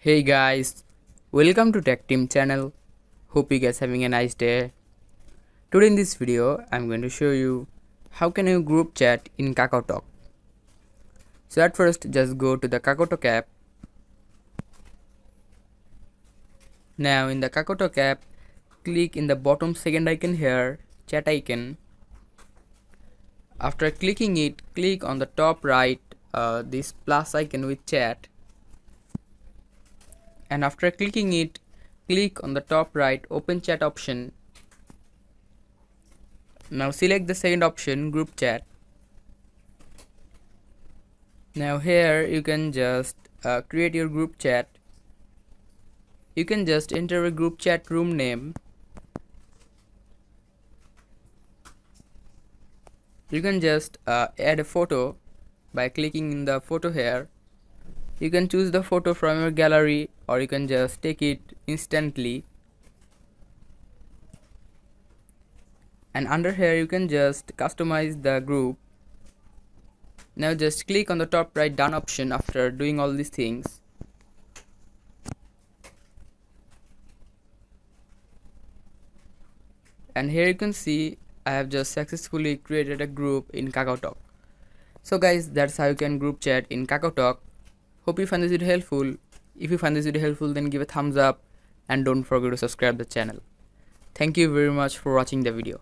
Hey guys, welcome to Tech Team channel. Hope you guys having a nice day. Today in this video, I'm going to show you how can you group chat in KakaoTalk. So at first, just go to the KakaoTalk app. Now in the KakaoTalk app, click in the bottom second icon here, chat icon. After clicking it, click on the top right, this plus icon with chat. And after clicking it, click on the top right open chat option. Now select the second option, group chat. Now here you can just create your group chat. You can just enter a group chat room name. You can just add a photo by clicking in the photo here. You can choose the photo from your gallery or you can just take it instantly. And under here you can just customize the group. Now just click on the top right done option after doing all these things. And here you can see I have just successfully created a group in KakaoTalk. So guys, that's how you can group chat in KakaoTalk. Hope you find this video helpful. If you find this video helpful, then give a thumbs up and don't forget to subscribe the channel. Thank you very much for watching the video.